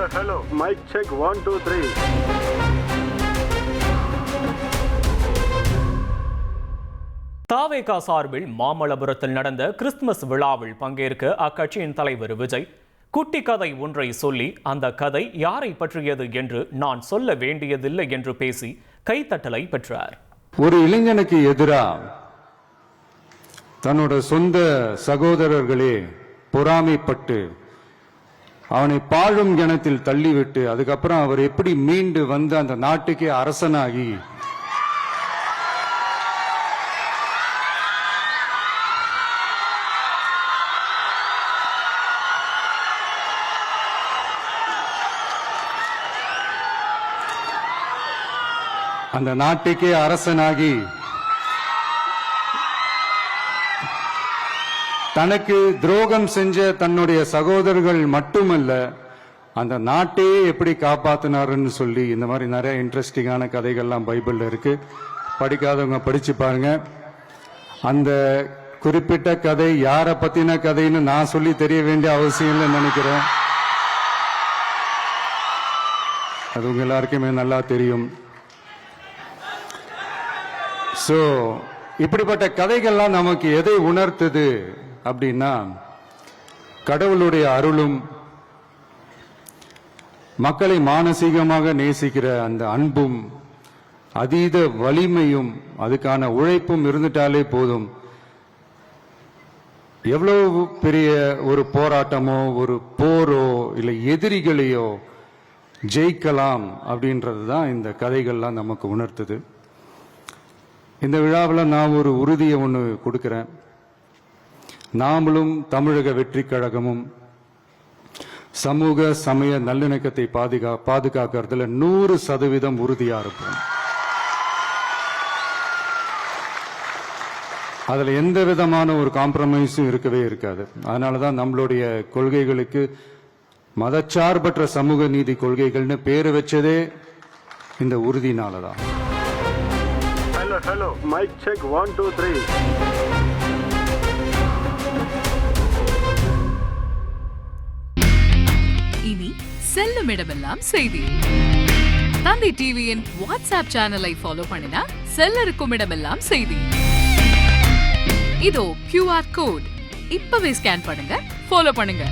Hello. Mic check 1 2 3. தாவேகா சார்பில் மாமல்லபுரத்தில் நடந்த கிறிஸ்துமஸ் விழாவில் பங்கேற்க அக்கட்சியின் தலைவர் விஜய் குட்டி கதை ஒன்றை சொல்லி அந்த கதை யாரை பற்றியது என்று நான் சொல்ல வேண்டியதில்லை என்று பேசி கைத்தட்டலை பெற்றார். ஒரு இளைஞனுக்கு எதிராக தன்னோட சொந்த சகோதரர்களே பொறாமைப்பட்டு அவனை பாழும் கிணத்தில் தள்ளிவிட்டு அதுக்கப்புறம் அவர் எப்படி மீண்டு வந்து அந்த நாட்டுக்கே அரசனாகி அந்த நாட்டுக்கே அரசனாகி தனக்கு துரோகம் செஞ்ச தன்னுடைய சகோதரர்கள் மட்டுமல்ல அந்த நாட்டையே எப்படி காப்பாத்தினாருன்னு சொல்லி இந்த மாதிரி நிறைய இன்ட்ரெஸ்டிங்கான கதைகள்லாம் பைபிள்ல இருக்கு. படிக்காதவங்க படிச்சு பாருங்க. அந்த குறிப்பிட்ட கதை யாரை பத்தின கதைன்னு நான் சொல்லி தெரிய வேண்டிய அவசியம் இல்லைன்னு நினைக்கிறேன். அது உங்க எல்லாருக்குமே நல்லா தெரியும். சோ இப்படிப்பட்ட கதைகள்லாம் நமக்கு எதை உணர்த்துது அப்படின்னா கடவுளுடைய அருளும் மக்களை மானசீகமாக நேசிக்கிற அந்த அன்பும் அதீத வலிமையும் அதுக்கான உழைப்பும் இருந்துட்டாலே போதும். எவ்வளவு பெரிய ஒரு போராட்டமோ ஒரு போரோ இல்லை எதிரிகளையோ ஜெயிக்கலாம் அப்படின்றது தான் இந்த கதைகள்லாம் நமக்கு உணர்த்துது. இந்த விழாவில் நான் ஒரு உறுதியை ஒன்று கொடுக்கிறேன். நாமளும் தமிழக வெற்றி கழகமும் சமூக சமய நல்லிணக்கத்தை பாதுகாக்கிறதுல 100% உறுதியா இருப்போம். அதுல எந்த விதமான ஒரு காம்ப்ரமைஸும் இருக்கவே இருக்காது. அதனாலதான் நம்மளுடைய கொள்கைகளுக்கு மதச்சார்பற்ற சமூக நீதி கொள்கைகள்னு பேரு வச்சதே இந்த உறுதினாலதான். Hello. Mic check 1 2 3. இனி செல்லும் இடமெல்லாம் செய்தி. தந்தை டிவியின் வாட்ஸ்அப் சேனலை ஃபாலோ பண்ணினா செல்ல இருக்கும் இடமெல்லாம் செய்தி. இதோ QR கோட் இப்பவே ஸ்கேன் பண்ணுங்க, ஃபாலோ பண்ணுங்க.